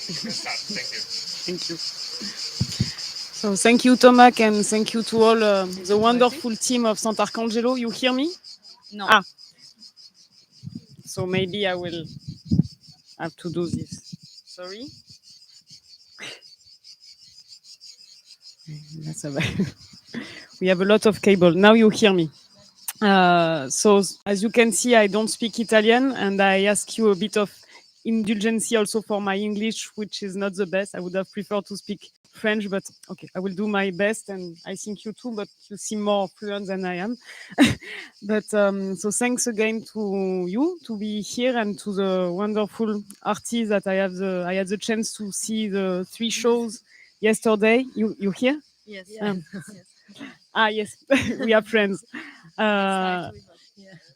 Thank you. So thank you, Tomac, and thank you to all the wonderful team of Santarcangelo. You hear me? No. Ah, so maybe I will have to do this. Sorry. That's a we have a lot of cable. Now you hear me. So as you can see, I don't speak Italian, and I ask you a bit of indulgency also for my English, which is not the best. I would have preferred to speak French, but okay, I will do my best, and I think you too, but you seem more fluent than I am. But so thanks again to you to be here, and to the wonderful artists that I had the chance to see the 3 shows yesterday. You here? Yes. Yes, we are friends.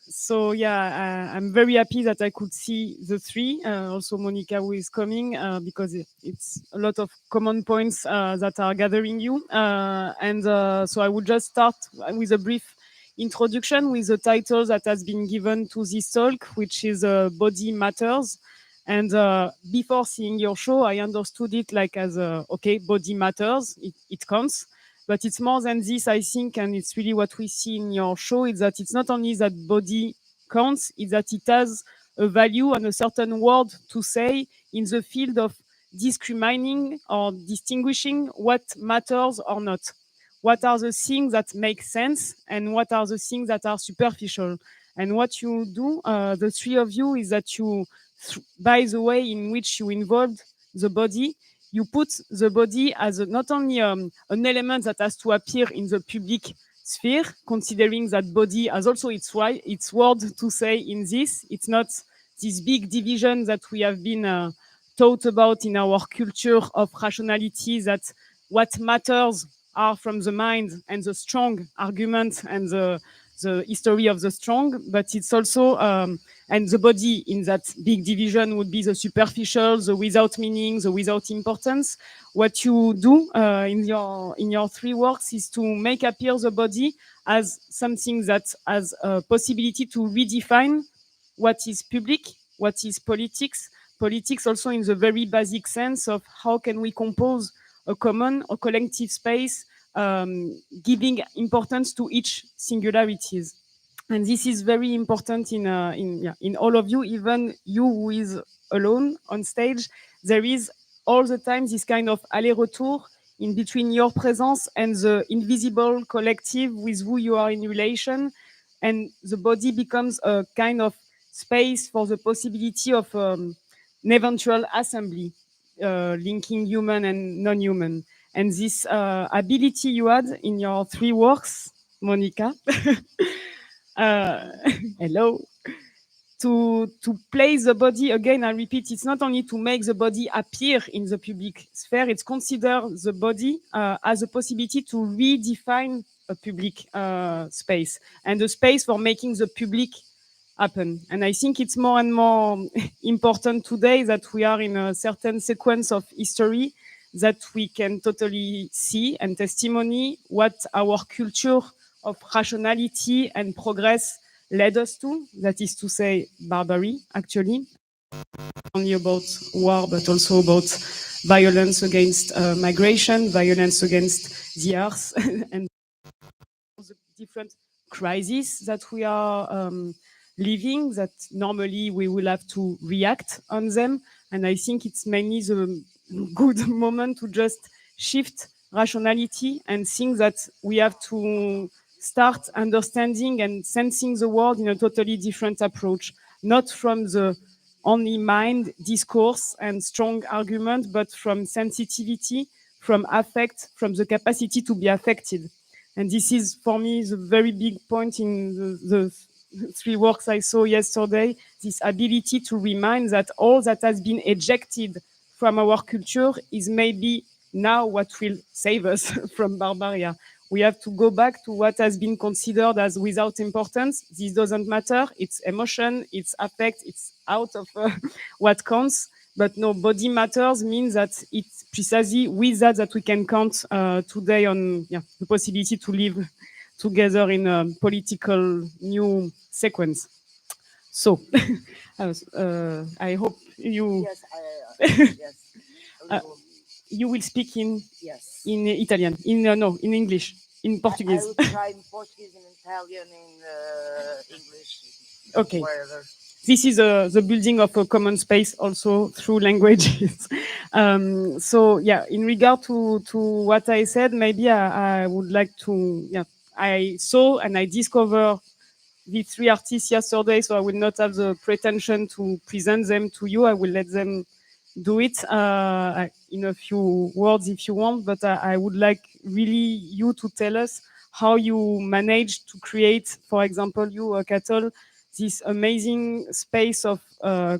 So yeah, I'm very happy that I could see the 3. Also, Mónica who is coming because it's a lot of common points that are gathering you. And so I would just start with a brief introduction with the title that has been given to this talk, which is Body Matters. And before seeing your show, I understood it like as okay, body matters, it counts. But it's more than this, I think, and it's really what we see in your show, is that it's not only that body counts, it's that it has a value and a certain word to say in the field of discriminating or distinguishing what matters or not. What are the things that make sense and what are the things that are superficial? And what you do, the 3 of you, is that you, by the way in which you involved the body, you put the body as not only an element that has to appear in the public sphere, considering that body has also its word to say in this. It's not this big division that we have been taught about in our culture of rationality, that what matters are from the mind and the strong argument and the history of the strong, but it's also and the body in that big division would be the superficial, the without meaning, the without importance. What you do in your 3 works is to make appear the body as something that has a possibility to redefine what is public, what is politics also in the very basic sense of how can we compose a common or collective space, giving importance to each singularities. And this is very important in all of you, even you who is alone on stage. There is all the time this kind of aller-retour in between your presence and the invisible collective with who you are in relation, and the body becomes a kind of space for the possibility of an eventual assembly, linking human and non-human. And this ability you had in your 3 works, Mónica, hello, to place the body, again, I repeat, it's not only to make the body appear in the public sphere, it's consider the body as a possibility to redefine a public space and a space for making the public happen. And I think it's more and more important today that we are in a certain sequence of history that we can totally see and testimony what our culture of rationality and progress led us to. That is to say, barbary, actually. Only about war, but also about violence against migration, violence against the earth, and the different crises that we are living, that normally we will have to react on them. And I think it's mainly the good moment to just shift rationality and think that we have to start understanding and sensing the world in a totally different approach, not from the only mind discourse and strong argument, but from sensitivity, from affect, from the capacity to be affected. And this is, for me, the very big point in the 3 works I saw yesterday, this ability to remind that all that has been ejected from our culture is maybe now what will save us from barbaria. We have to go back to what has been considered as without importance. This doesn't matter. It's emotion, it's affect, it's out of what counts. But no, body matters means that it's precisely with that we can count today on the possibility to live together in a political new sequence. So, I hope you. Yes. Yes. Uh, you will speak Yes. in Italian, no, in English, in Portuguese. I will try in Portuguese, in Italian, in English, Okay. wherever. This is the building of a common space also through languages. So yeah, in regard to what I said, maybe I would like to, yeah, I saw and I discovered the three artists yesterday, so I will not have the pretension to present them to you. I will let them do it in a few words if you want, but I would like really you to tell us how you managed to create, for example, you, Catol, this amazing space of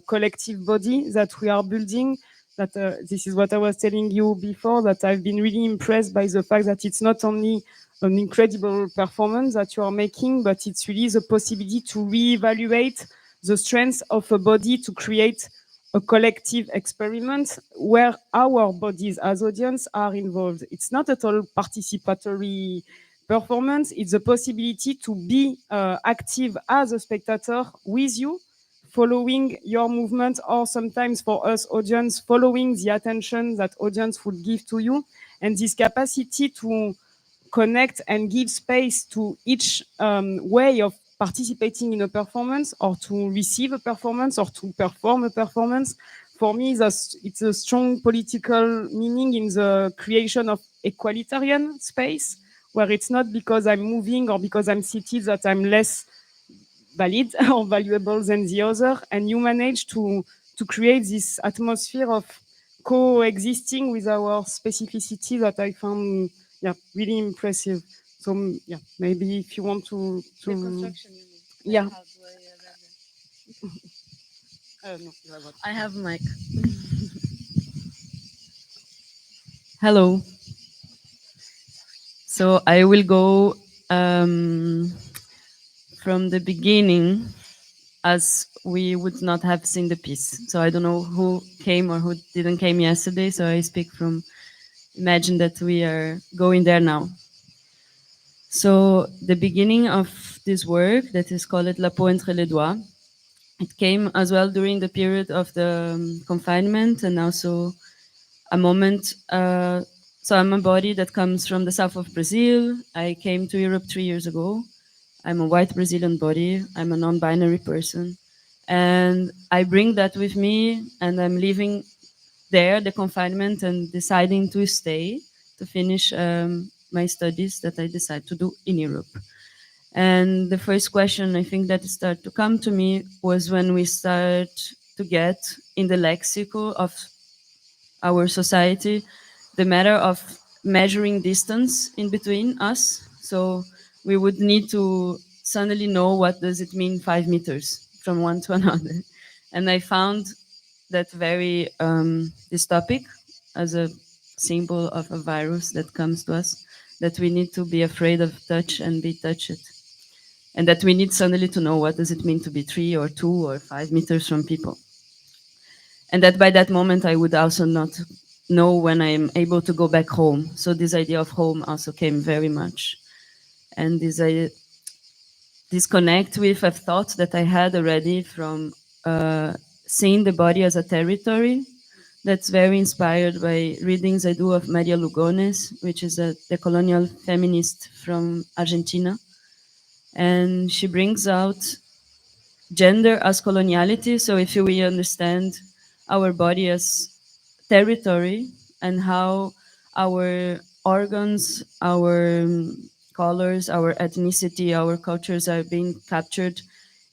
collective body that we are building. That this is what I was telling you before, that I've been really impressed by the fact that it's not only an incredible performance that you are making, but it's really the possibility to reevaluate the strength of a body to create a collective experiment where our bodies as audience are involved. It's not at all participatory performance. It's the possibility to be active as a spectator with you, following your movement, or sometimes for us audience, following the attention that audience would give to you. And this capacity to connect and give space to each way of participating in a performance, or to receive a performance, or to perform a performance. For me, it's a strong political meaning in the creation of equalitarian space, where it's not because I'm moving or because I'm seated that I'm less valid or valuable than the other. And you manage to create this atmosphere of coexisting with our specificity that I found, yeah, really impressive. So yeah, maybe if you want to Reconstruction, you mean? Yeah. How do No, I have mic. Hello. So I will go from the beginning, as we would not have seen the piece. So I don't know who came or who didn't came yesterday. So I speak from imagine that we are going there now. So the beginning of this work that is called La peau entre les doigts, it came as well during the period of the confinement, and also a moment. So I'm a body that comes from the south of Brazil. I came to Europe 3 years ago. I'm a white Brazilian body. I'm a non-binary person, and I bring that with me. And I'm living there, the confinement, and deciding to stay to finish my studies that I decide to do in Europe. And the first question I think that started to come to me was when we start to get in the lexical of our society the matter of measuring distance in between us. So we would need to suddenly know what does it mean 5 meters from one to another. And I found that very this topic as a symbol of a virus that comes to us, that we need to be afraid of touch and be touched, and that we need suddenly to know what does it mean to be 3 or 2 or 5 meters from people. And that by that moment I would also not know when I'm able to go back home. So this idea of home also came very much. And this connect with a thought that I had already from seeing the body as a territory. That's very inspired by readings I do of Maria Lugones, which is a decolonial feminist from Argentina. And she brings out gender as coloniality. So if we understand our body as territory, and how our organs, our colors, our ethnicity, our cultures are being captured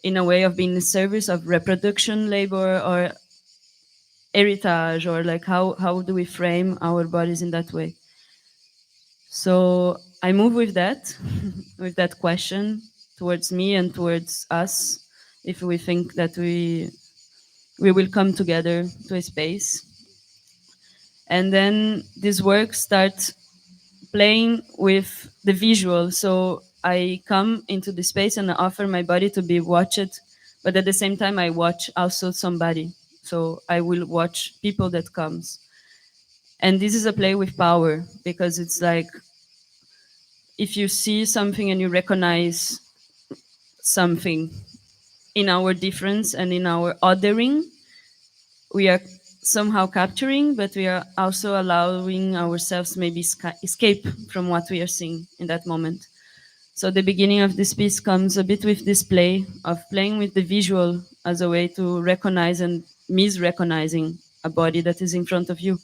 in a way of being in service of reproduction, labor, or heritage, or like how do we frame our bodies in that way? So I move with that, with that question towards me and towards us, if we think that we will come together to a space. And then this work starts playing with the visual. So I come into the space and I offer my body to be watched, but at the same time I watch also somebody. So I will watch people that comes. And this is a play with power, because it's like if you see something and you recognize something in our difference and in our othering, we are somehow capturing, but we are also allowing ourselves maybe escape from what we are seeing in that moment. So the beginning of this piece comes a bit with this play of playing with the visual as a way to recognize and misrecognizing a body that is in front of you.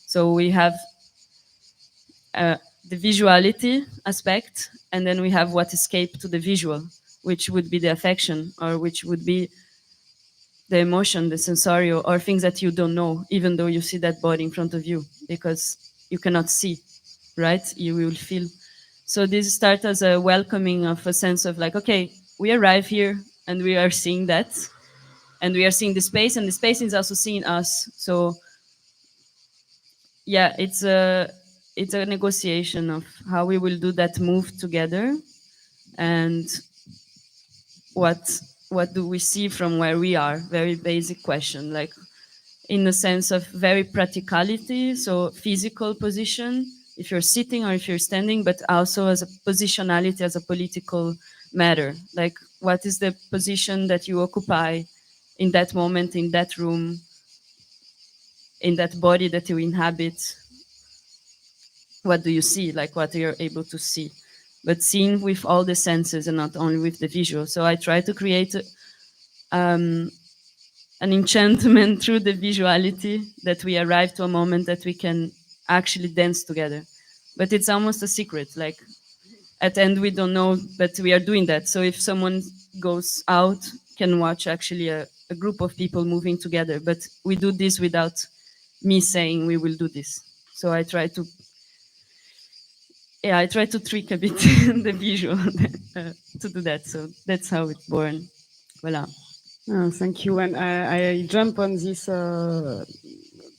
So we have the visuality aspect, and then we have what escaped to the visual, which would be the affection, or which would be the emotion, the sensorial, or things that you don't know, even though you see that body in front of you, because you cannot see, right? You will feel. So this starts as a welcoming of a sense of like, okay, we arrive here and we are seeing that, and we are seeing the space, and the space is also seeing us. So yeah, it's a negotiation of how we will do that move together, and what do we see from where we are. Very basic question, like in the sense of very practicality, so physical position, if you're sitting or if you're standing, but also as a positionality, as a political matter, like what is the position that you occupy in that moment, in that room, in that body that you inhabit. What do you see, like what you're able to see, but seeing with all the senses and not only with the visual. So I try to create an enchantment through the visuality, that we arrive to a moment that we can actually dance together. But it's almost a secret, like at the end we don't know, but we are doing that. So if someone goes out, can watch actually a group of people moving together, but we do this without me saying we will do this. So I try to trick a bit the visual to do that. So that's how it's born. Voila. Thank you. And I jump on this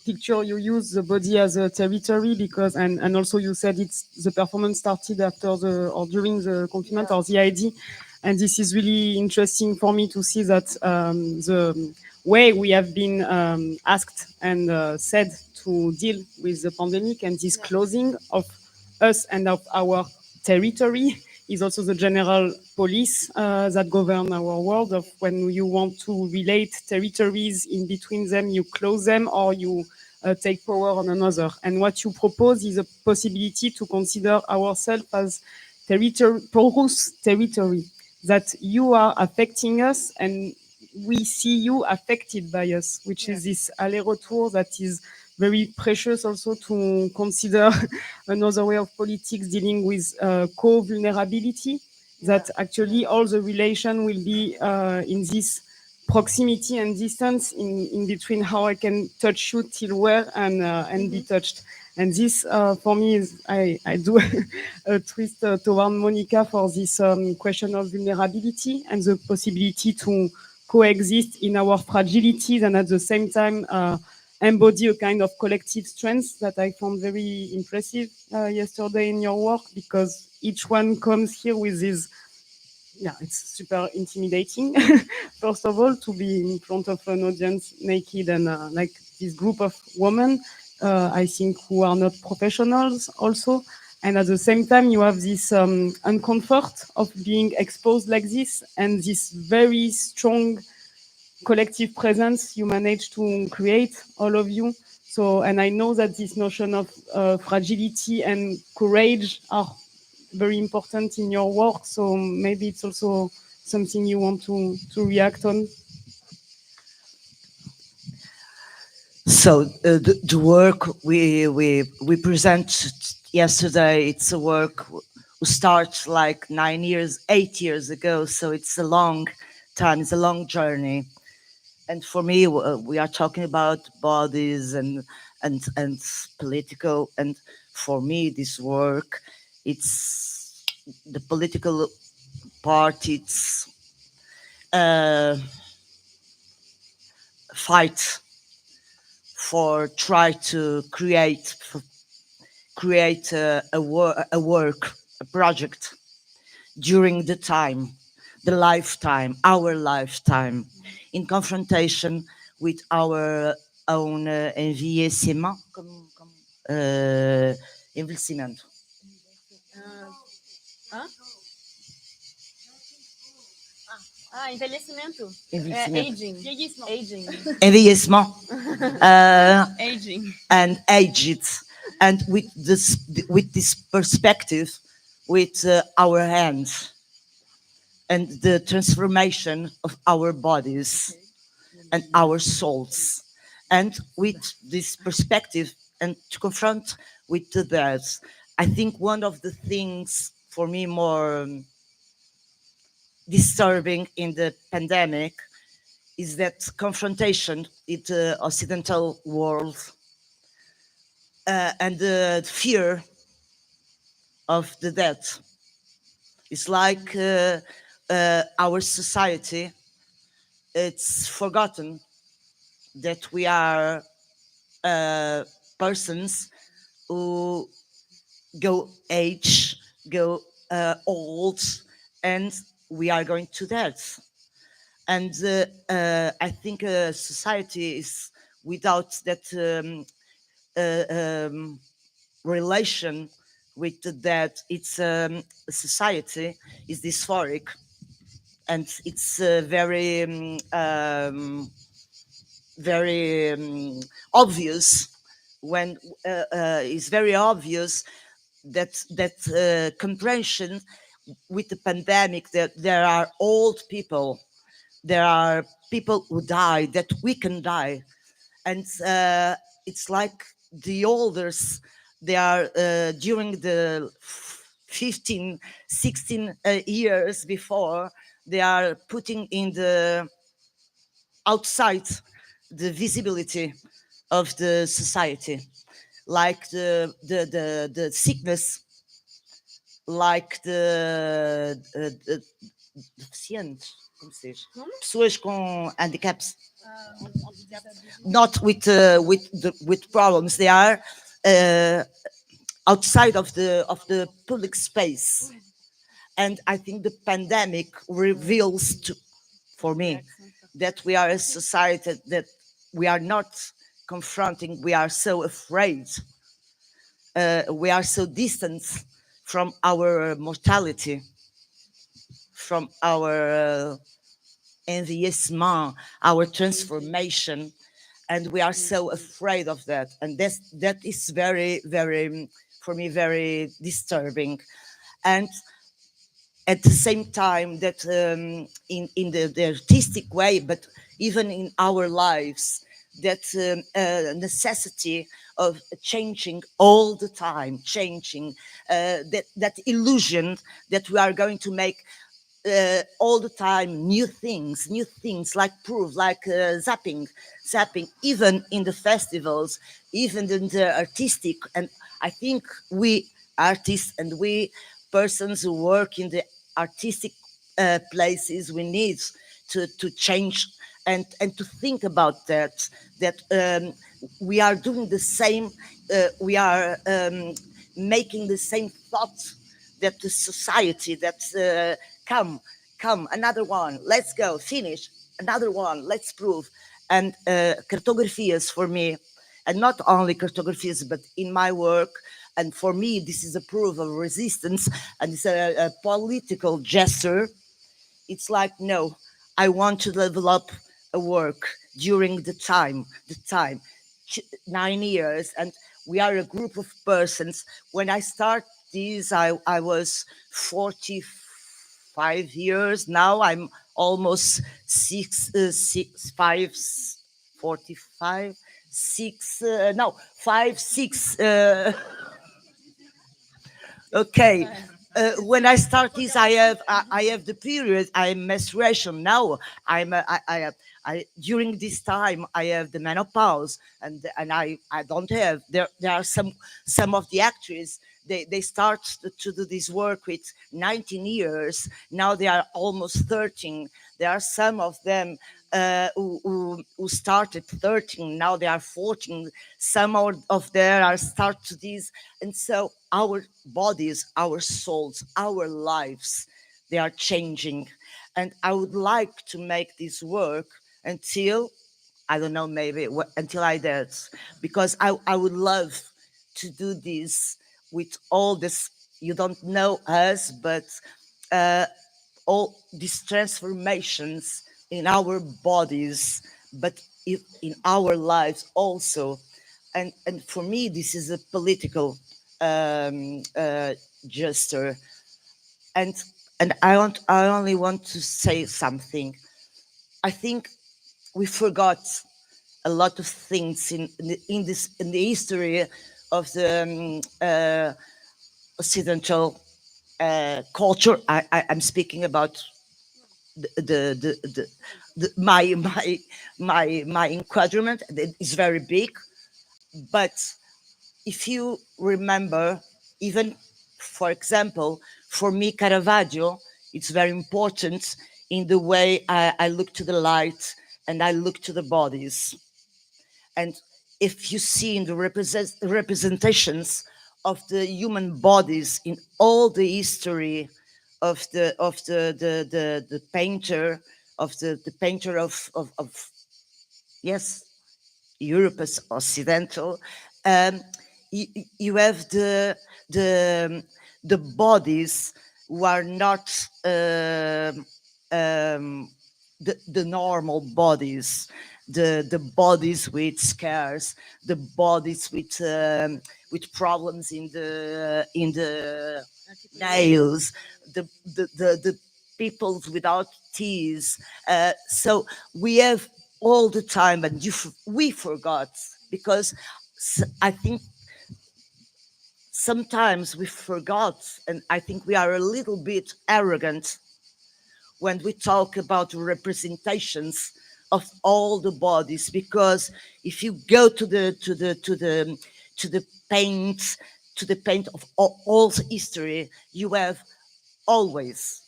picture. You use the body as a territory because, and also you said it's the performance started after the or during the confinement or the ID. And this is really interesting for me to see that the way we have been asked and said to deal with the pandemic and this closing of us and of our territory is also the general police that govern our world. Of when you want to relate territories in between them, you close them or you take power on another. And what you propose is a possibility to consider ourselves as porous territory, that you are affecting us and we see you affected by us, which is this aller-retour that is very precious also to consider another way of politics dealing with co-vulnerability, that actually all the relation will be in this proximity and distance in between how I can touch you till where and be touched. And this, for me, is I do a twist toward Monica for this question of vulnerability and the possibility to coexist in our fragilities and at the same time embody a kind of collective strength that I found very impressive yesterday in your work, because each one comes here with this, yeah, it's super intimidating, first of all, to be in front of an audience naked and like this group of women, I think, who are not professionals also. And at the same time, you have this uncomfort of being exposed like this and this very strong collective presence you manage to create, all of you. So, and I know that this notion of fragility and courage are very important in your work. So maybe it's also something you want to react on. So the work we presented yesterday, it's a work who starts like 8 years ago. So it's a long time, it's a long journey. And for me, we are talking about bodies and political. And for me, this work, it's the political part. It's fight for try to create a work, a project during the time, the lifetime, our lifetime, in confrontation with our own envelhecimento. Envelhecimento. Envelhecimento. Envelhecimento. Aging. Aging. Envieillissement. Aging. And aged, and with this perspective, with our hands and the transformation of our bodies and our souls, and with this perspective, and to confront with the death. I think one of the things for me more disturbing in the pandemic is that confrontation with the Occidental world, and the fear of the death. It's like our society, it's forgotten that we are persons who go age, go old, and we are going to death. And I think society is without that relation with the dead, it's a society is dysphoric, and it's very obvious when it's very obvious that comprehension with the pandemic, that there are old people, there are people who die, that we can die, and it's like the olders, they are during the 15, 16 years before, they are putting in the outside the visibility of the society, like the sickness, like the deficientes, como se diz? Pessoas com handicaps, not with problems. They are outside of the public space, and I think the pandemic reveals for me that we are a society that we are not confronting. We are so afraid. We are so distant from our mortality, from our envieillissement, our transformation, and we are so afraid of that. And that is very, very, for me, very disturbing. And at the same time, that in the artistic way, but even in our lives, that necessity of changing all the time, changing, that illusion that we are going to make all the time new things like proof, like zapping, even in the festivals, even in the artistic. And I think we artists and we persons who work in the artistic places, we need to change and to think about that we are doing the same, we are making the same thought, that the society, that come, another one, let's go, finish, another one, let's prove. And cartographies for me, and not only cartographies, but in my work, and for me, this is a proof of resistance, and it's a political gesture. It's like, no, I want to develop a work during the time, 9 years, and we are a group of persons. When I start this, I was 45 years. Now I'm almost 45, 6, no, 5, 6. Okay. When I start this, I have the period. I'm menstruation now. During this time I have the menopause, and I don't have. There are some of the actors. They start to do this work with 19 years. Now they are almost 13. There are some of them who started 13. Now they are 14. Some of them are start to this, and so our bodies, our souls, our lives, they are changing. And I would like to make this work until, I don't know, maybe until I dead, because I would love to do this with all this. You don't know us, but all these transformations in our bodies, but in our lives also. And for me, this is a political gesture. And I only want to say something. I think we forgot a lot of things in the history of the Occidental culture. I'm speaking about my enquadrant. It's very big, but if you remember, even for example, for me, Caravaggio, it's very important in the way I look to the light and I look to the bodies. And if you see in the representations of the human bodies in all the history of the painter, of the painter of yes, Europe as Occidental, you have the bodies who are not the normal bodies, the bodies with scars, the bodies with problems in the nails, the people without teeth. So we have all the time, and we forgot, because I think sometimes we forgot, and I think we are a little bit arrogant when we talk about representations of all the bodies, because if you go to the paint of all history, you have always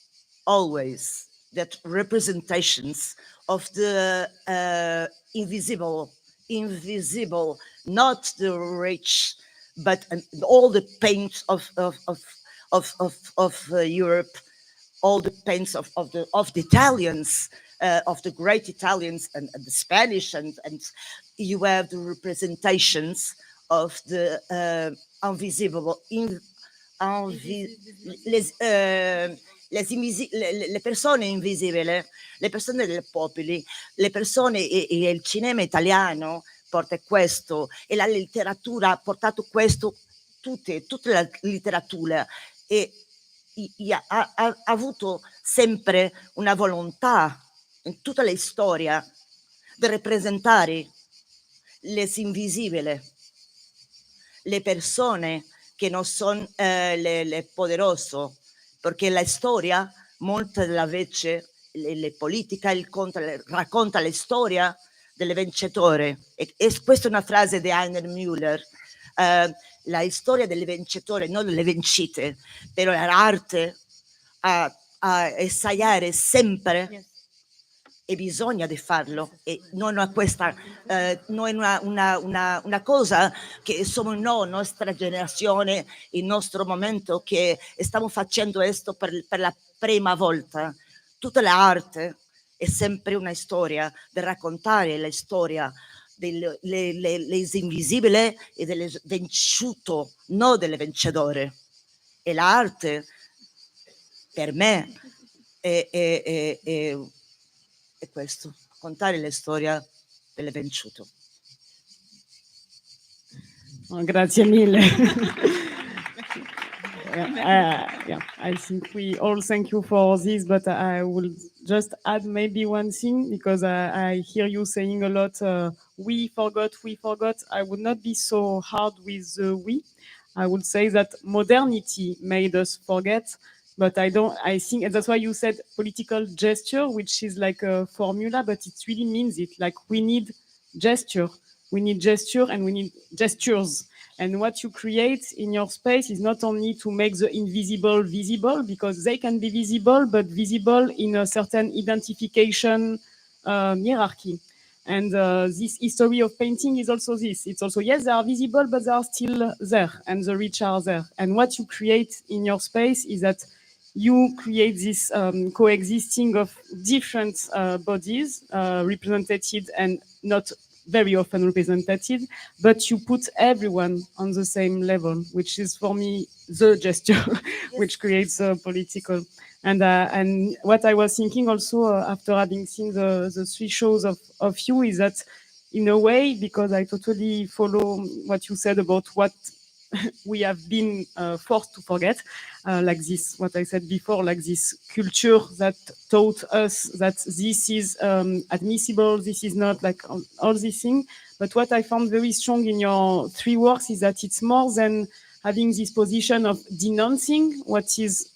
that representations of the invisible, not the rich, but all the paints of Europe, all the paints of the Italians, of the great Italians and the Spanish, and you have the representations of the invisible, le persone invisibili, le persone dei popoli, le persone, e il cinema italiano porta questo, e la letteratura ha portato questo, tutta la letteratura, e ha avuto sempre una volontà in tutta la storia di rappresentare les invisibili, le persone che non sono le poderose, perché la storia, molta della vece, le politica, racconta la storia del vincitore. E questa è una frase di Heiner Müller, la storia del vincitore, non delle vincite, però l'arte a ensayare sempre. Yes. E bisogna di farlo, e non è questa, non è una cosa che siamo noi, nostra generazione, il nostro momento, che stiamo facendo questo per la prima volta. Tutta l'arte è sempre una storia, di raccontare la storia delle invisibili e del vinciuto, non del vincitore. E l'arte, per me, è questo, contare la storia del vinciuto. Oh, grazie mille. Yeah, I think we all thank you for this, but I will just add maybe one thing, because I hear you saying a lot, we forgot. I would not be so hard with we. I would say that modernity made us forget. But I think, and that's why you said political gesture, which is like a formula, but it really means it. Like, we need gesture. We need gesture, and we need gestures. And what you create in your space is not only to make the invisible visible, because they can be visible, but visible in a certain identification hierarchy. And this history of painting is also this. It's also, yes, they are visible, but they are still there, and the rich are there. And what you create in your space is that you create this coexisting of different bodies, represented and not very often represented, but you put everyone on the same level, which is for me the gesture, yes, which creates a political. And what I was thinking also after having seen the 3 shows of you is that in a way, because I totally follow what you said about what we have been forced to forget, like this, what I said before, like this culture that taught us that this is admissible, this is not, like all these things. But what I found very strong in your 3 works is that it's more than having this position of denouncing what is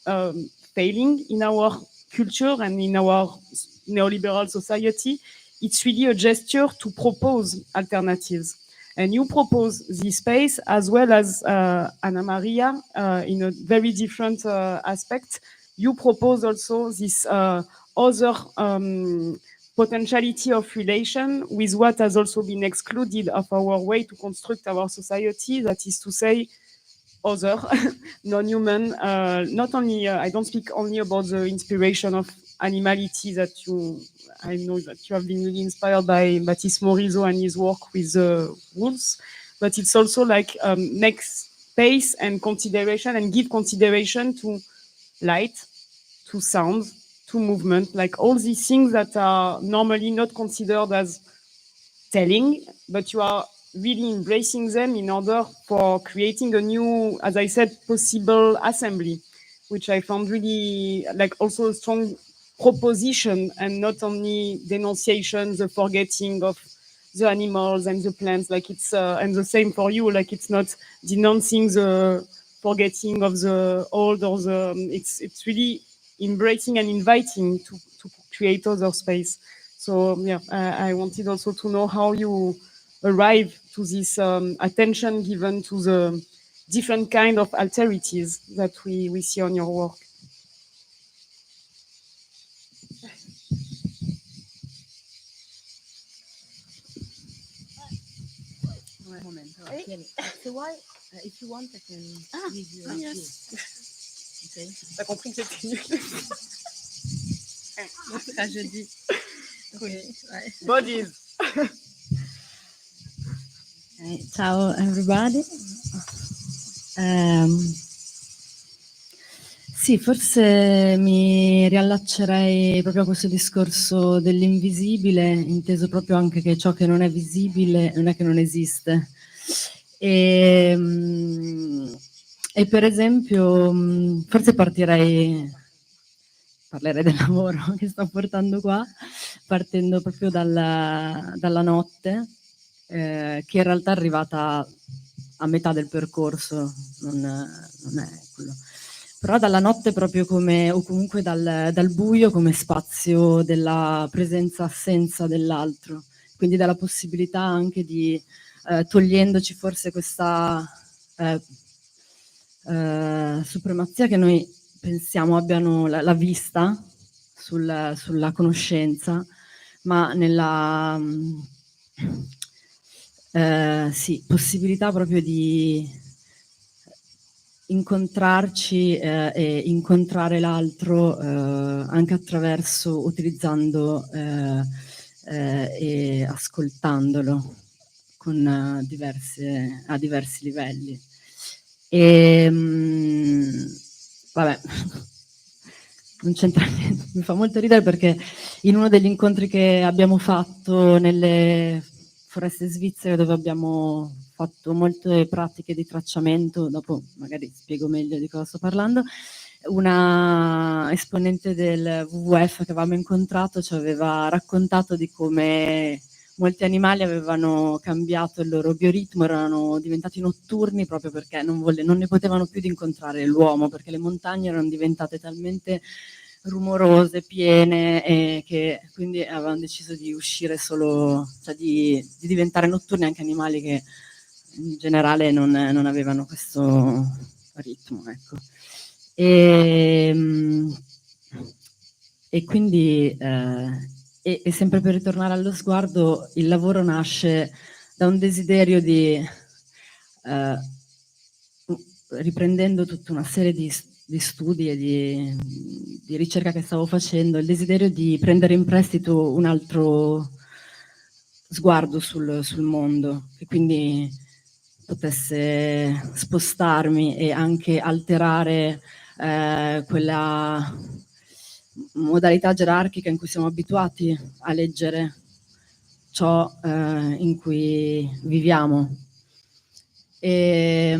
failing in our culture and in our neoliberal society. It's really a gesture to propose alternatives. And you propose this space as well as Annamaria in a very different aspect. You propose also this other potentiality of relation with what has also been excluded of our way to construct our society, that is to say, other, non-human. Not only, I don't speak only about the inspiration of animality that I know that you have been really inspired by Baptiste Morisot and his work with the wolves, but it's also like next space and consideration and give consideration to light, to sound, to movement, like all these things that are normally not considered as telling, but you are really embracing them in order for creating a new, as I said, possible assembly, which I found really like also a strong proposition and not only denunciation, the forgetting of the animals and the plants, like it's, and the same for you, like it's not denouncing the forgetting of the old or the, it's really embracing and inviting to create other space. So yeah, I wanted also to know how you arrive to this attention given to the different kind of alterities that we see on your work. So why, if you want, I can give you a Yes. Okay. T'as compris que c'était nul. Tragédie. Oui. Bodies. Ciao everybody. Sì, forse mi riallaccerei proprio a questo discorso dell'invisibile, inteso proprio anche che ciò che non è visibile non è che non esiste. E per esempio, forse parlerei del lavoro che sto portando qua, partendo proprio dalla notte, che in realtà è arrivata a metà del percorso, non è quello. Però dalla notte proprio come, o comunque dal buio come spazio della presenza-assenza dell'altro, quindi dalla possibilità anche di, togliendoci forse questa supremazia che noi pensiamo abbiano la vista sulla conoscenza, ma nella possibilità proprio di incontrarci e incontrare l'altro anche attraverso, utilizzando e ascoltandolo con a diversi livelli. E vabbè, non c'entra niente, mi fa molto ridere perché in uno degli incontri che abbiamo fatto nelle foreste svizzere, dove abbiamo fatto molte pratiche di tracciamento, dopo magari spiego meglio di cosa sto parlando, una esponente del WWF che avevamo incontrato ci aveva raccontato di come molti animali avevano cambiato il loro bioritmo, erano diventati notturni proprio perché non ne potevano più di incontrare l'uomo, perché le montagne erano diventate talmente rumorose, piene, e che quindi avevano deciso di uscire solo, cioè di diventare notturni, anche animali che in generale non avevano questo ritmo, ecco. E quindi e sempre per ritornare allo sguardo, il lavoro nasce da un desiderio di, riprendendo tutta una serie di studi e di ricerca che stavo facendo, il desiderio di prendere in prestito un altro sguardo sul mondo, che quindi potesse spostarmi e anche alterare quella modalità gerarchica in cui siamo abituati a leggere ciò in cui viviamo. E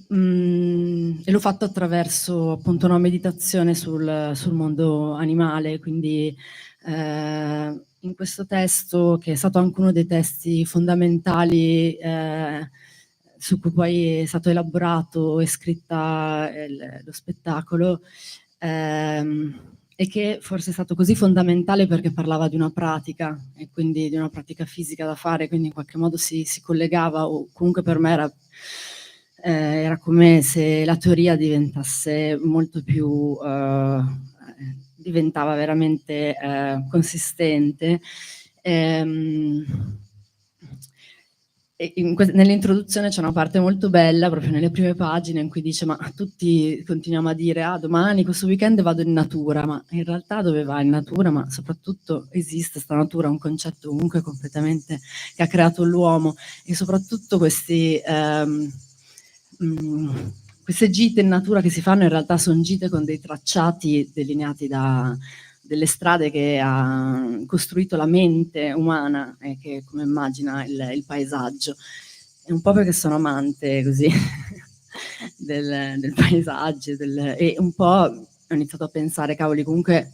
l'ho fatto attraverso appunto una meditazione sul mondo animale, quindi in questo testo, che è stato anche uno dei testi fondamentali su cui poi è stato elaborato e scritta lo spettacolo, e che forse è stato così fondamentale perché parlava di una pratica, e quindi di una pratica fisica da fare, quindi in qualche modo si collegava, o comunque per me era come se la teoria diventasse molto più, diventava veramente consistente. Nell'introduzione c'è una parte molto bella, proprio nelle prime pagine, in cui dice: ma tutti continuiamo a dire domani, questo weekend vado in natura, ma in realtà dove vai in natura? Ma soprattutto esiste sta natura, un concetto comunque completamente che ha creato l'uomo, e soprattutto queste gite in natura che si fanno in realtà sono gite con dei tracciati delineati delle strade che ha costruito la mente umana e che come immagina il paesaggio. E un po' perché sono amante così del paesaggio, e un po' ho iniziato a pensare, cavoli, comunque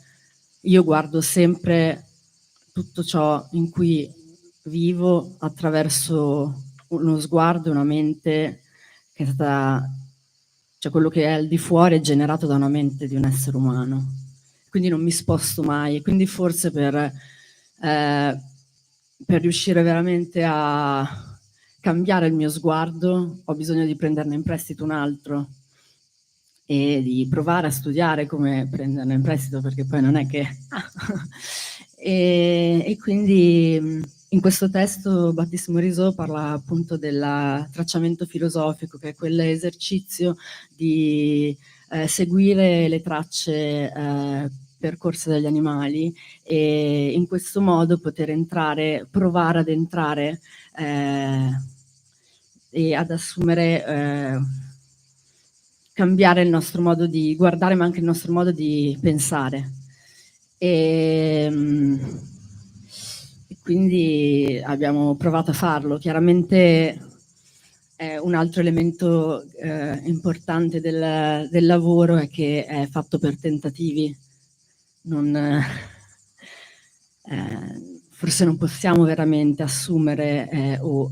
io guardo sempre tutto ciò in cui vivo attraverso uno sguardo e una mente che è stata, cioè quello che è al di fuori è generato da una mente di un essere umano. Quindi non mi sposto mai, e quindi forse per riuscire veramente a cambiare il mio sguardo ho bisogno di prenderne in prestito un altro e di provare a studiare come prenderlo in prestito, perché poi non è che e quindi in questo testo Baptiste Morisot parla appunto del tracciamento filosofico, che è quell'esercizio di seguire le tracce percorse dagli animali, e in questo modo poter entrare, provare ad entrare e ad assumere, cambiare il nostro modo di guardare, ma anche il nostro modo di pensare. E quindi abbiamo provato a farlo. Chiaramente un altro elemento importante del lavoro è che è fatto per tentativi. Forse non possiamo veramente assumere o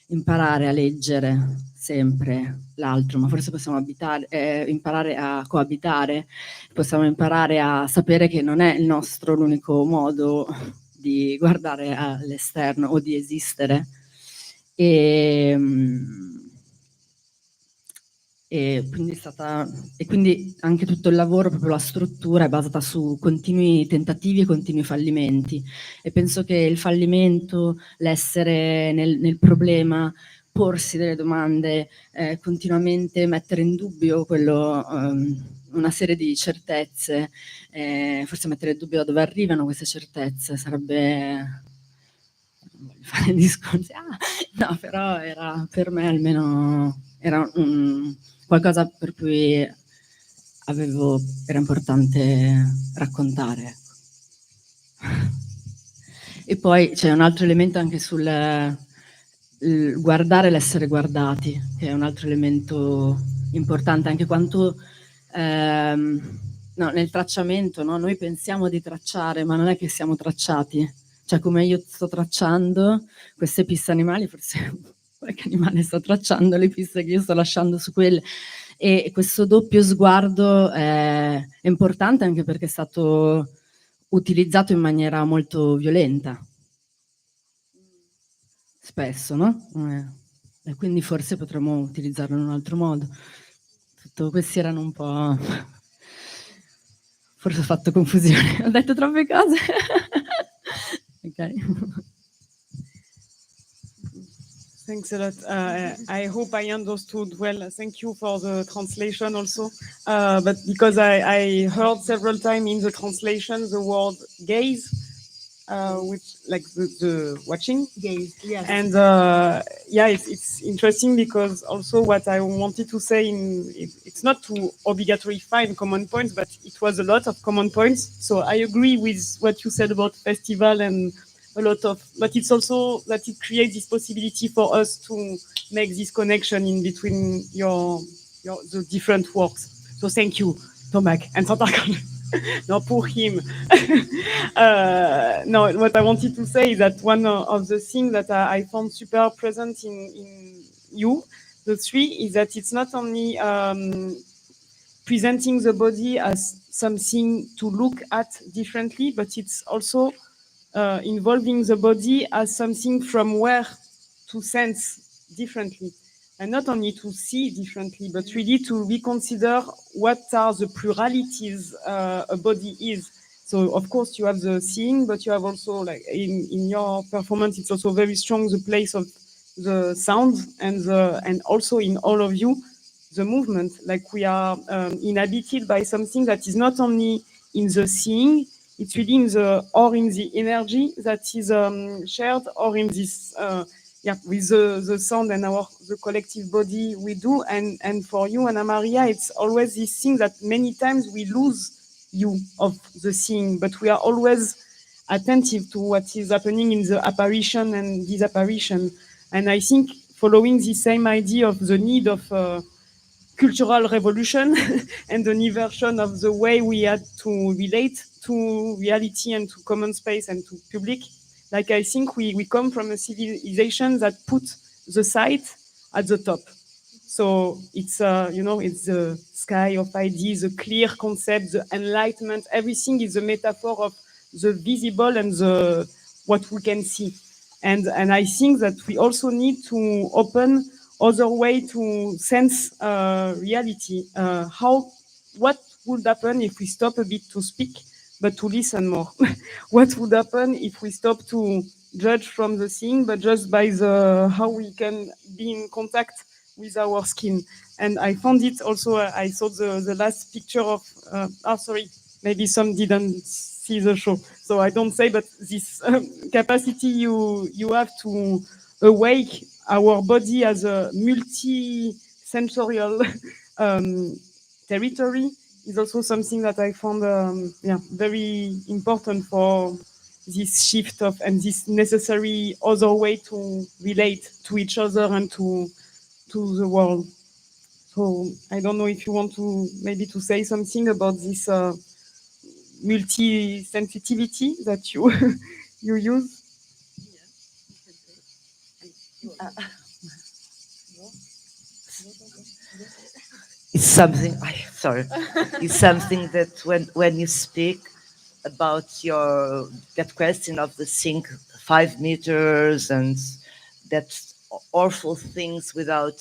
imparare a leggere sempre l'altro, ma forse possiamo imparare a coabitare, possiamo imparare a sapere che non è il nostro l'unico modo di guardare all'esterno o di esistere. E quindi anche tutto il lavoro, proprio la struttura, è basata su continui tentativi e continui fallimenti, e penso che il fallimento, l'essere nel problema, porsi delle domande, continuamente mettere in dubbio una serie di certezze, forse mettere in dubbio da dove arrivano queste certezze sarebbe, non voglio fare discorsi, no, però era, per me almeno, era qualcosa per cui era importante raccontare, ecco. E poi c'è un altro elemento anche sul guardare l'essere guardati, che è un altro elemento importante, anche quanto nel tracciamento, no? Noi pensiamo di tracciare, ma non è che siamo tracciati. Cioè, come io sto tracciando queste piste animali, forse qualche animale sta tracciando le piste che io sto lasciando su quelle. E questo doppio sguardo è importante anche perché è stato utilizzato in maniera molto violenta. Spesso, no? E quindi forse potremmo utilizzarlo in un altro modo. Questi erano un po'... Forse ho fatto confusione, ho detto troppe cose. Ok. Thanks a lot. I hope I understood well. Thank you for the translation also. But because I heard several times in the translation the word gaze, which like the watching. Gaze, yes. And yeah, it's interesting because also what I wanted to say it's not to obligatory find common points, but it was a lot of common points. So I agree with what you said about festival and a lot of, but it's also that it creates this possibility for us to make this connection in between the different works. So thank you, Tomac and Santarcangelo. No, poor him. No, what I wanted to say is that one of the things that I found super present in you, the three, is that it's not only presenting the body as something to look at differently, but it's also involving the body as something from where to sense differently. And not only to see differently, but really to reconsider what are the pluralities a body is. So of course you have the seeing, but you have also, like in your performance, it's also very strong the place of the sound and also in all of you, the movement. Like we are inhabited by something that is not only in the seeing, it's really in the energy that is shared, or in this with the sound and the collective body we do. And for you, Annamaria, it's always this thing that many times we lose you of the seeing, but we are always attentive to what is happening in the apparition and disapparition. And I think following the same idea of the need of cultural revolution and the new version of the way we had to relate to reality and to common space and to public. Like I think we come from a civilization that put the sight at the top. So it's it's the sky of ideas, the clear concept, the enlightenment. Everything is a metaphor of the visible and the what we can see. And I think that we also need to open other way to sense reality. What would happen if we stop a bit to speak, but to listen more? What would happen if we stop to judge from the seeing, but just by the how we can be in contact with our skin? And I found it also. I saw the last picture of. Sorry, maybe some didn't see the show, so I don't say. But this capacity you have to awake our body as a multi-sensorial territory is also something that I found very important for this shift of and this necessary other way to relate to each other and to the world. So I don't know if you want to maybe to say something about this multi-sensitivity that you you use. It's something. Sorry. It's something that when you speak about that question of the sink 5 meters and that awful things without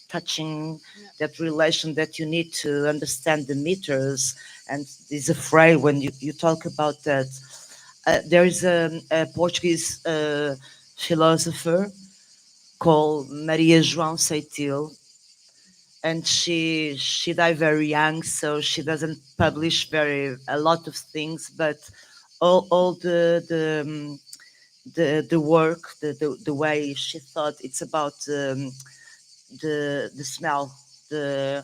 touching, that relation that you need to understand the meters, and is afraid when you talk about that. There is a Portuguese philosopher called Maria João Seitil, and she died very young, so she doesn't publish a lot of things, but all the work, the way she thought, it's about the smell, the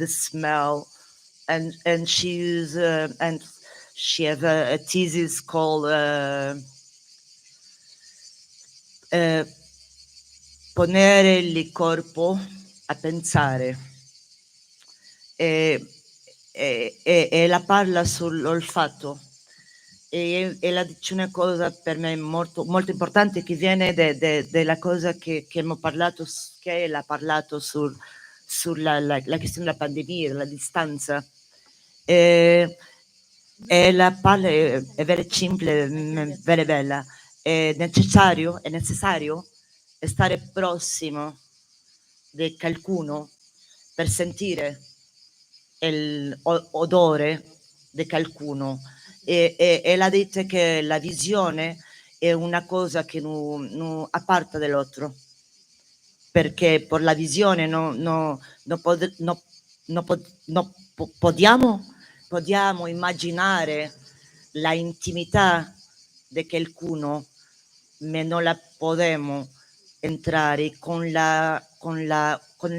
smell, and she used and she have a thesis called ponere il corpo a pensare, e la parla sull'olfatto, e la dice una cosa per me molto, molto importante che viene della cosa che abbiamo parlato, che l'ha parlato sulla la questione della pandemia, della distanza. E la parla è vera semplice, vera bella. È necessario stare prossimo di qualcuno per sentire l'odore di qualcuno, e la dite che la visione è una cosa che non apparta dall'altro, perché per la visione possiamo immaginare la intimità di qualcuno, ma non la possiamo entrare con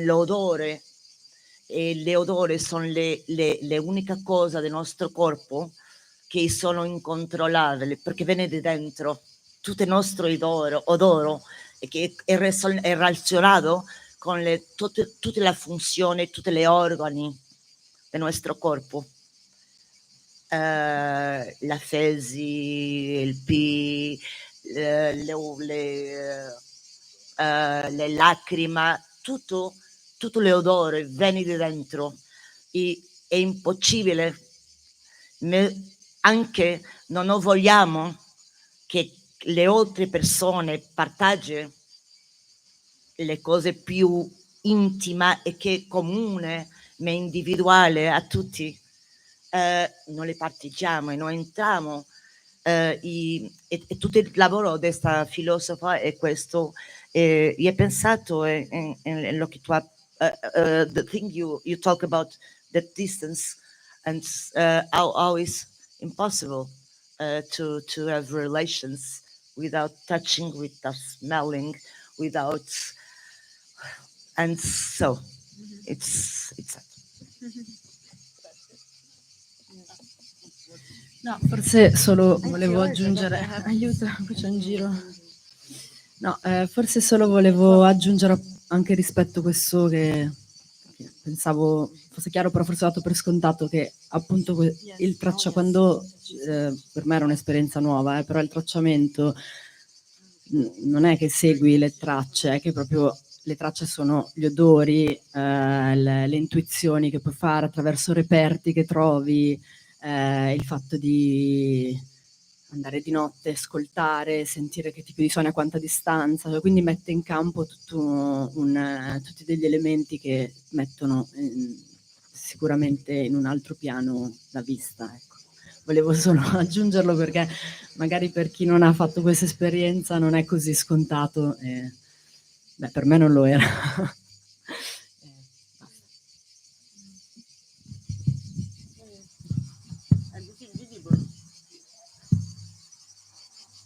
l'odore, e le odori sono le uniche cose del nostro corpo che sono incontrollabili, perché viene di dentro. Tutto il nostro odore e che è relazionato con tutte le funzioni, tutti gli organi del nostro corpo. La fesi, il pee, le lacrime, tutto le odori viene di dentro. È impossibile, anche non vogliamo che le altre persone partagino le cose più intime e che è comune ma individuale a tutti, non le parteggiamo e non entriamo. E tutto il lavoro di questa filosofa è questo. Io ho pensato in lo che tu the thing you talk about, that distance, and how is impossible to have relations without touching, without smelling, without, and so it's that. No, forse solo volevo aggiungere, aiuto, qui c'è un giro. No, forse solo volevo aggiungere anche rispetto a questo che pensavo fosse chiaro, però forse ho dato per scontato che appunto il quando per me era un'esperienza nuova, però il tracciamento non è che segui le tracce, è che proprio le tracce sono gli odori, le intuizioni che puoi fare attraverso reperti che trovi, il fatto di andare di notte, ascoltare, sentire che tipo di suoni a quanta distanza, cioè, quindi mette in campo tutti degli elementi che mettono sicuramente in un altro piano la vista. Ecco. Volevo solo aggiungerlo perché magari per chi non ha fatto questa esperienza non è così scontato. Per me non lo era.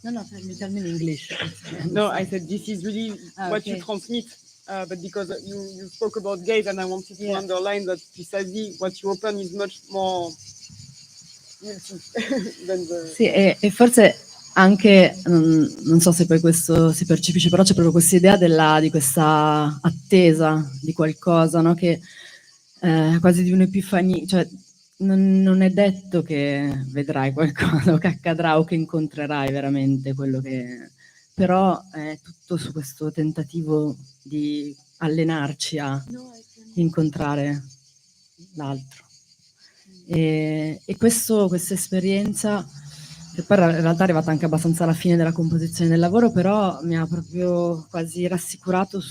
No, tell me in English. No, I said this is really what you okay. transmit, but because you spoke about gaze, and I wanted to underline that precisely what you open is much more multi than the... Sì, e forse anche, non so se poi questo si percepisce, però c'è proprio questa idea di questa attesa di qualcosa, no? Che quasi di un'epifania, cioè non è detto che vedrai qualcosa o che accadrà o che incontrerai veramente quello che... Però è tutto su questo tentativo di allenarci a incontrare l'altro. E questa esperienza, che poi in realtà è arrivata anche abbastanza alla fine della composizione del lavoro, però mi ha proprio quasi rassicurato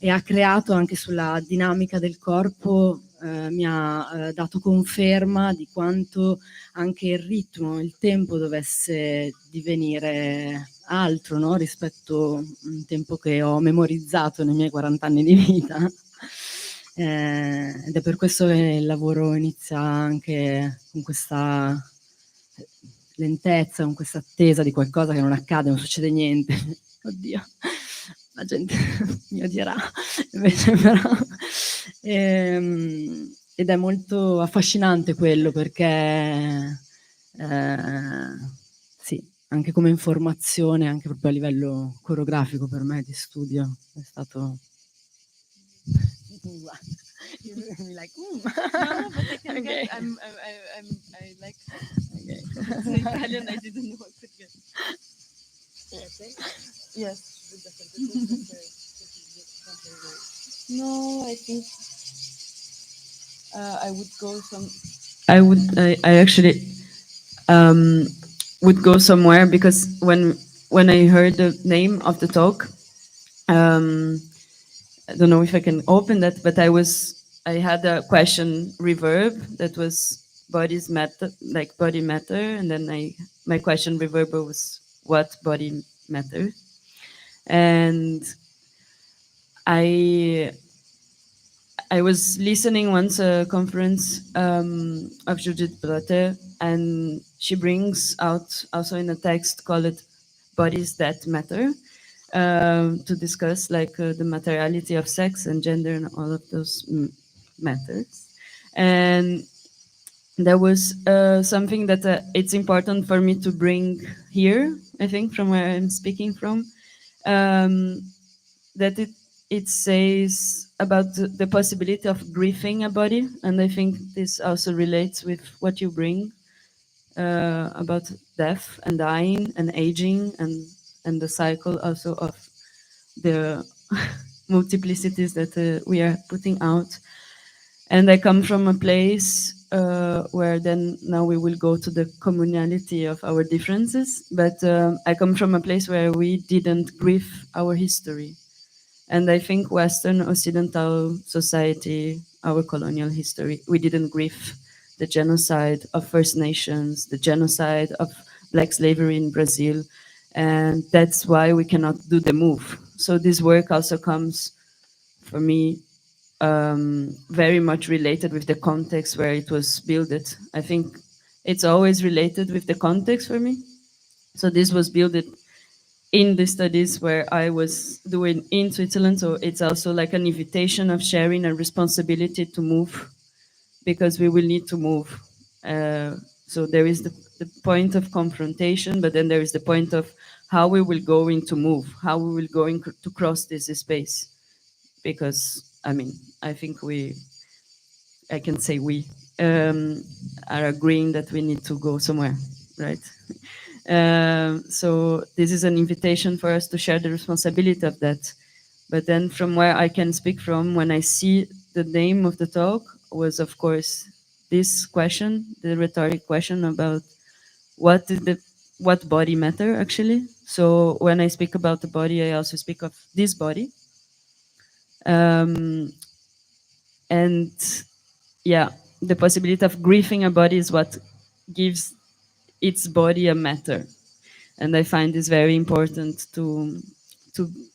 e ha creato anche sulla dinamica del corpo, mi ha dato conferma di quanto anche il ritmo, il tempo dovesse divenire altro, no? Rispetto a un tempo che ho memorizzato nei miei 40 anni di vita. Ed è per questo che il lavoro inizia anche con questa lentezza, con questa attesa di qualcosa che non accade, non succede niente. Oddio, la gente mi odierà, invece però... ed è molto affascinante quello, perché sì, anche come informazione, anche proprio a livello coreografico per me di studio è stato... You're like, No, but I can okay. get. I like. Okay. In Italian, I didn't know what to get. Yes. No, I think I would go some. I actually would go somewhere, because when I heard the name of the talk, I don't know if I can open that, but I had a question reverb that was bodies matter, like body matter, and then my question reverb was what body matter, and I was listening once a conference of Judith Butler, and she brings out also in a text called "Bodies That Matter" to discuss like the materiality of sex and gender and all of those matters. And there was something that it's important for me to bring here, I think, from where I'm speaking from, that it says about the possibility of grieving a body, and I think this also relates with what you bring about death and dying and aging and the cycle also of the multiplicities that we are putting out. And I come from a place where then now we will go to the communality of our differences, but I come from a place where we didn't grieve our history. And I think Western Occidental society, our colonial history, we didn't grieve the genocide of First Nations, the genocide of Black slavery in Brazil. And that's why we cannot do the move. So this work also comes, for me, very much related with the context where it was built. I think it's always related with the context for me. So this was built in the studies where I was doing in Switzerland. So it's also like an invitation of sharing a responsibility to move, because we will need to move. So there is the point of confrontation, but then there is the point of how we will go into move, how we will go to cross this space. Because, I mean, I think I can say we are agreeing that we need to go somewhere, right? So this is an invitation for us to share the responsibility of that. But then from where I can speak from, when I see the name of the talk was, of course, this question, the rhetoric question about what body matter actually. So when I speak about the body, I also speak of this body. And yeah, the possibility of grieving a body is what gives its body a matter. And I find this very important to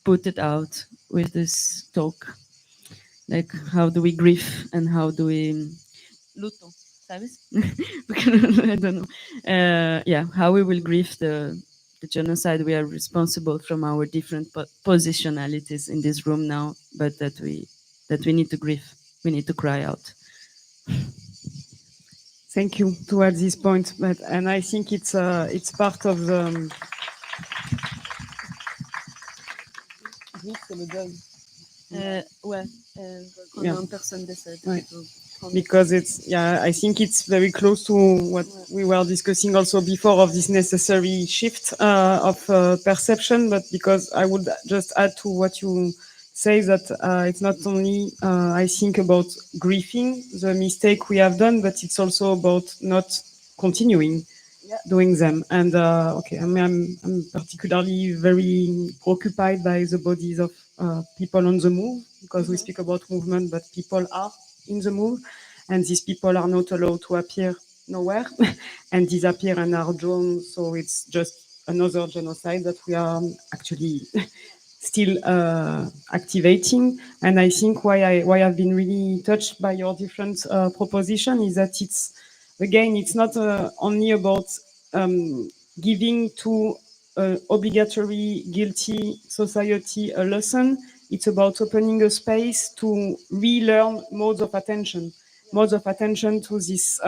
put it out with this talk. Like, how do we grieve and how do we luto, sabes? I don't know. Yeah, how we will grieve the genocide. We are responsible from our different positionalities in this room now, but that we need to grieve. We need to cry out. Thank you towards this point, and I think it's part of the. Ouais, quand personne décède. Ouais. Because I think it's very close to what we were discussing also before, of this necessary shift of perception. But because I would just add to what you say, that it's not only, I think, about grieving the mistake we have done, but it's also about not continuing doing them. And okay, I mean, I'm particularly very preoccupied by the bodies of people on the move, because we speak about movement, but people are in the move, and these people are not allowed to appear nowhere and disappear and are drawn. So it's just another genocide that we are actually still activating. And I think why I've been really touched by your different proposition is that it's not only about giving to obligatory guilty society a lesson. It's about opening a space to relearn modes of attention to these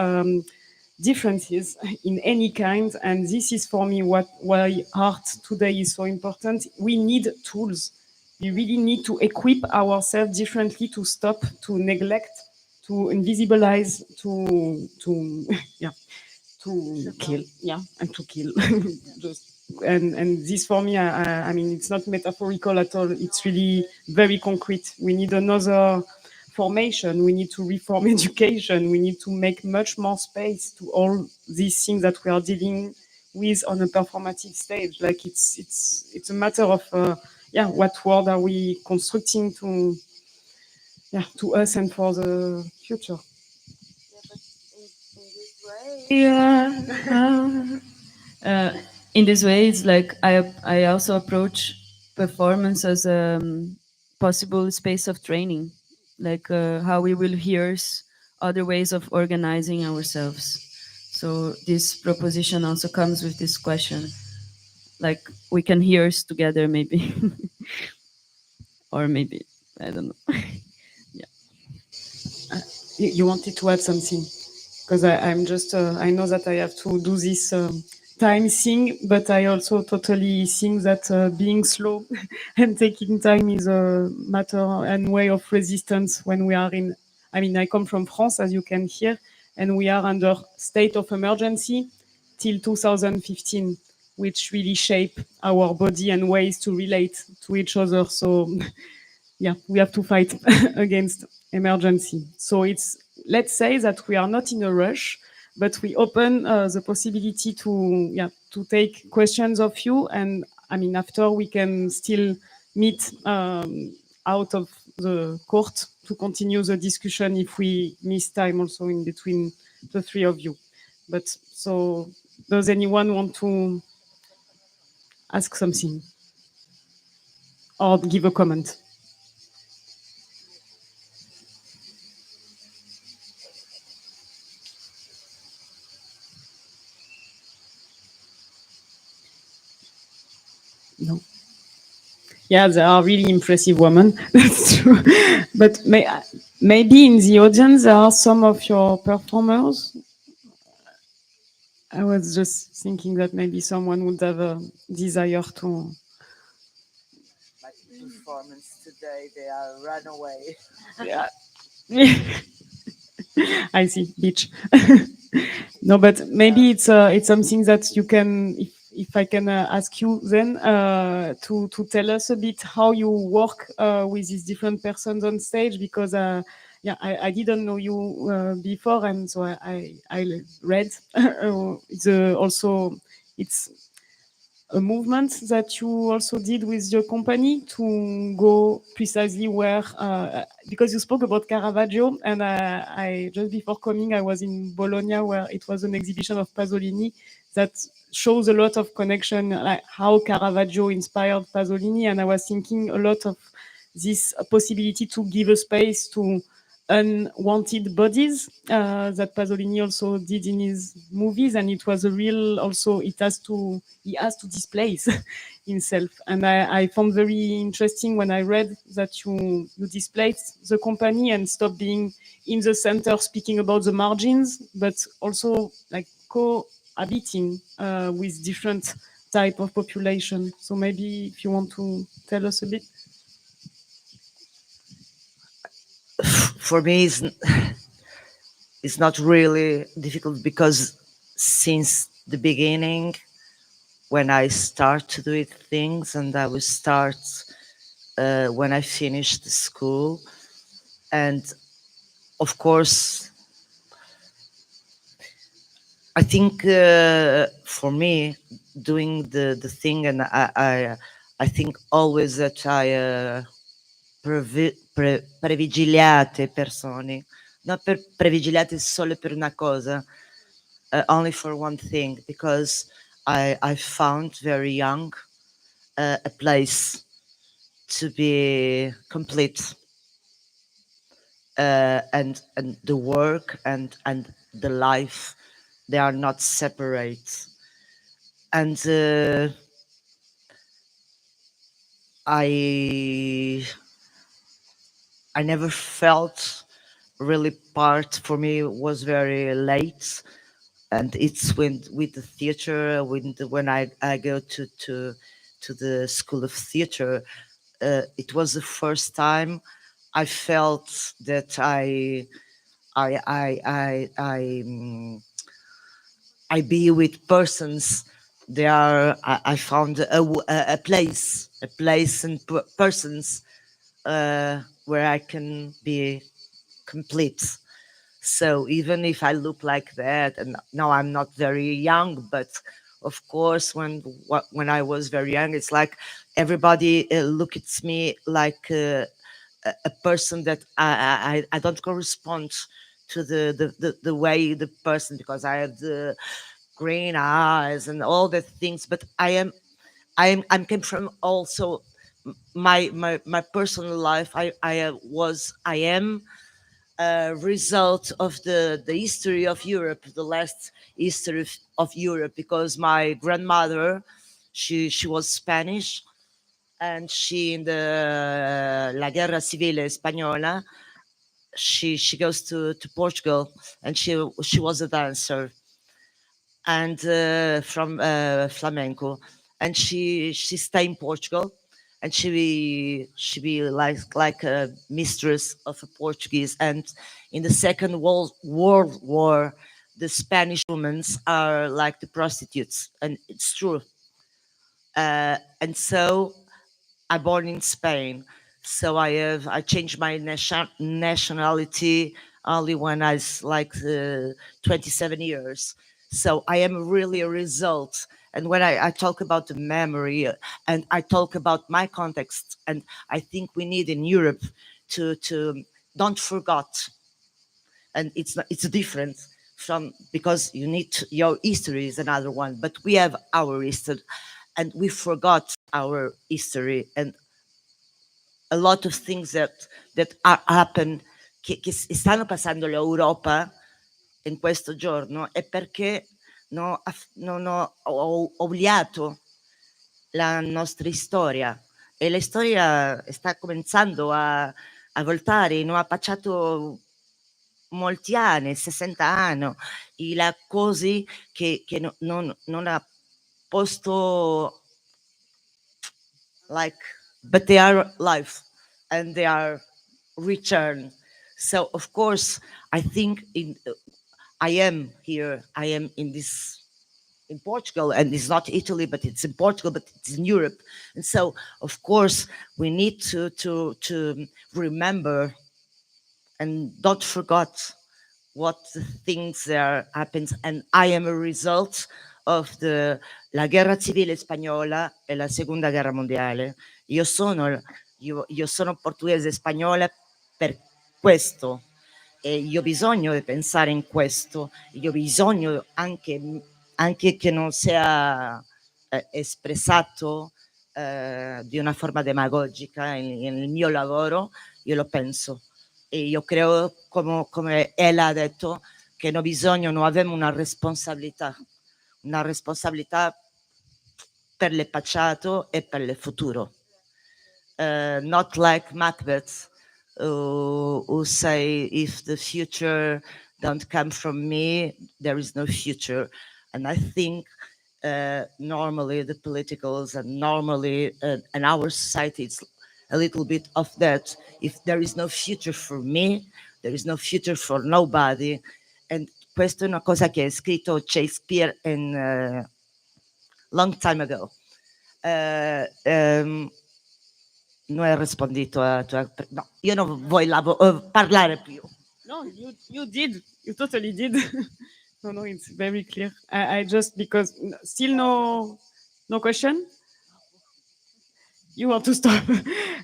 differences in any kind. And this is, for me, why art today is so important. We need tools. We really need to equip ourselves differently, to stop, to neglect, to invisibilize, to kill, and to kill. And this, for me, I mean, it's not metaphorical at all. It's really very concrete. We need another formation. We need to reform education. We need to make much more space to all these things that we are dealing with on a performative stage. Like, it's a matter of what world are we constructing to us and for the future. In this way, it's like I also approach performance as a possible space of training. like how we will hear other ways of organizing ourselves. So this proposition also comes with this question, like we can hear together maybe, or maybe, I don't know. You wanted to add something? Because I'm just, I know that I have to do this time thing, but I also totally think that being slow and taking time is a matter and way of resistance when we are in, I mean, I come from France, as you can hear, and we are under state of emergency till 2015, which really shape our body and ways to relate to each other. So yeah, we have to fight against emergency. So it's, let's say that we are not in a rush, but we open the possibility to, yeah, to take questions of you. And I mean, after we can still meet out of the court to continue the discussion if we miss time also in between the three of you. But so does anyone want to ask something or give a comment? No. Yeah, they are really impressive women. That's true. But maybe in the audience there are some of your performers. I was just thinking that maybe someone would have a desire to. Like performance today, they are run away. Yeah. I see beach. No, but maybe it's something that you can, if I can ask you then to tell us a bit how you work with these different persons on stage, because yeah, I didn't know you before, and so I read also it's a movement that you also did with your company to go precisely where, because you spoke about Caravaggio, and I just before coming, I was in Bologna where it was an exhibition of Pasolini that shows a lot of connection, like how Caravaggio inspired Pasolini, and I was thinking a lot of this possibility to give a space to unwanted bodies that Pasolini also did in his movies, and it was a real also he has to displace himself, and I found very interesting when I read that you displaced the company and stopped being in the center speaking about the margins, but also like cohabiting with different type of population. So maybe if you want to tell us a bit. For me, it's not really difficult because since the beginning, when I start to do it things, and I will start when I finish the school, and of course, I think for me doing the thing, and I think always that I privilegiate persone, not privilegiate solo per una cosa, only for one thing, because I found very young a place to be complete, and the work and the life, they are not separate, and I never felt really part. For me it was very late, and it's with the theater, when I go to the school of theater, it was the first time I felt that I be with persons. I found a place and persons where I can be complete. So even if I look like that, and now I'm not very young, but of course, when I was very young, it's like everybody look at me like a person that I don't correspond to the way the person, because I have the green eyes and all the things, but I came from also my personal life, I am a result of the history of Europe, the last history of Europe, because my grandmother, she was Spanish, and she, in the La Guerra Civile Española, she goes to Portugal, and she was a dancer, and from flamenco, and she stay in Portugal, and she be like a mistress of a Portuguese. And in the Second World War, the Spanish women are like the prostitutes, and it's true. And so I born in Spain, so I changed my nationality only when I was like 27 years. So I am really a result. And when I talk about the memory, and I talk about my context, and I think we need in Europe to don't forget. And it's different from, because you need your history is another one, but we have our history, and we forgot our history, and a lot of things that happen, che stanno passando l'Europa in questo giorno, è perché non ho obbliato la nostra storia, e la storia sta cominciando a voltare, non ha passato molti anni, 60 anni, e la cose che non ha posto, like, but they are live, and they are return. So of course, I think I am here, I am in Portugal, and it's not Italy, but it's in Portugal, but it's in Europe. And so of course we need to remember and don't forget what the things there happens. And I am a result of la guerra civile spagnola e la seconda guerra mondiale. Io sono portoghese spagnola per questo, e io ho bisogno di pensare in questo, io ho bisogno anche che non sia espressato di una forma demagogica nel mio lavoro, io lo penso. E io credo, come ella ha detto, che noi abbiamo una responsabilità per il passato e per il futuro. Not like Macbeth, who say, if the future don't come from me, there is no future. And I think normally the politicals, and normally in our society, it's a little bit of that. If there is no future for me, there is no future for nobody. And questa è una cosa che ha scritto Shakespeare long time ago. Non hai rispondito no, io non voglio parlare più. No, you did. You totally did. No, it's very clear. I just, because still no question? You want to stop?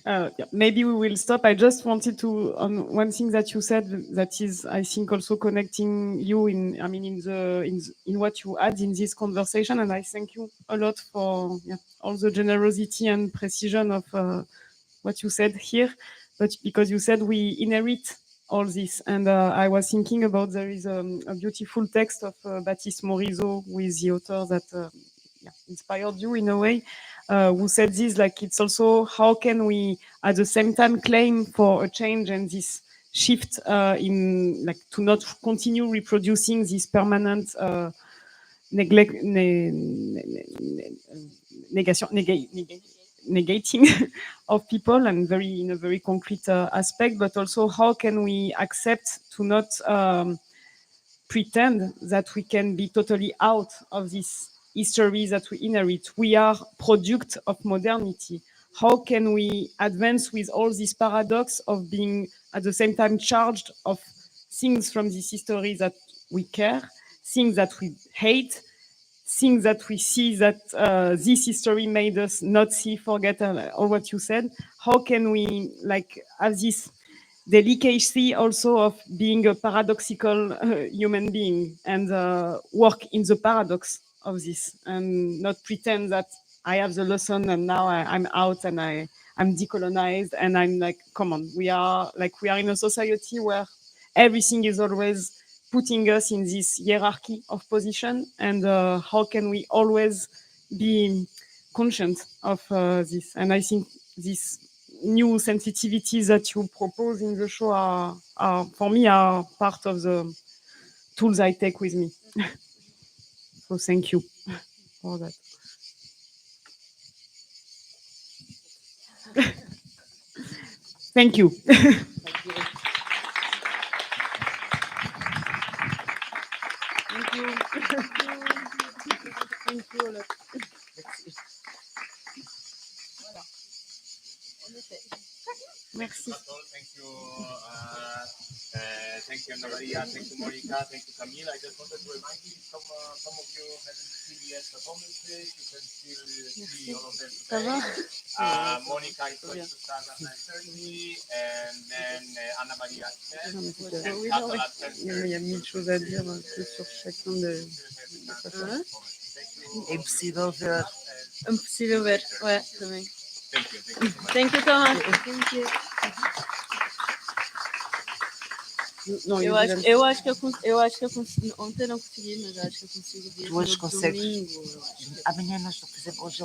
Yeah, maybe we will stop. I just wanted to, on one thing that you said, that is, I think, also connecting you in what you add in this conversation. And I thank you a lot for all the generosity and precision of what you said here. But because you said we inherit all this, and I was thinking about, there is a beautiful text of Baptiste Morisot, who is the author that inspired you in a way, who said this, like, it's also, how can we at the same time claim for a change and this shift in, like, to not continue reproducing this permanent negating of people, and in a very concrete aspect, but also how can we accept to not pretend that we can be totally out of this history that we inherit. We are product of modernity. How can we advance with all this paradox of being at the same time charged of things from this history that we care, things that we hate, things that we see that this history made us not see, forget all what you said. How can we, like, have this delicacy also of being a paradoxical human being, and work in the paradox of this, and not pretend that I have the lesson and now I'm out and I I'm decolonized, and I'm like, come on, we are in a society where everything is always putting us in this hierarchy of position, and how can we always be conscious of this? And I think these new sensitivities that you propose in the show are for me are part of the tools I take with me. So thank you for that. Thank you. Thank you. Thank you a lot. Merci. Thank you. Thank you, Annamaria. Thank you, Mónica. Thank you, Camille. I just wanted to remind you, some of you haven't seen yet performances. You can still see all of them today. Mónica is going to start at 9:30, and then Annamaria at 10. Il y a mille choses à dire sur chacun de... Impossível ver. Impossível ver, ouais, também. Thank you. Thank you. Thank you, Thomas. Thank you. Não, eu acho que eu consigo. Ontem não consegui, mas acho que eu consigo. Tu hoje consegues. Domingo, eu acho. Amanhã nós não fazemos hoje.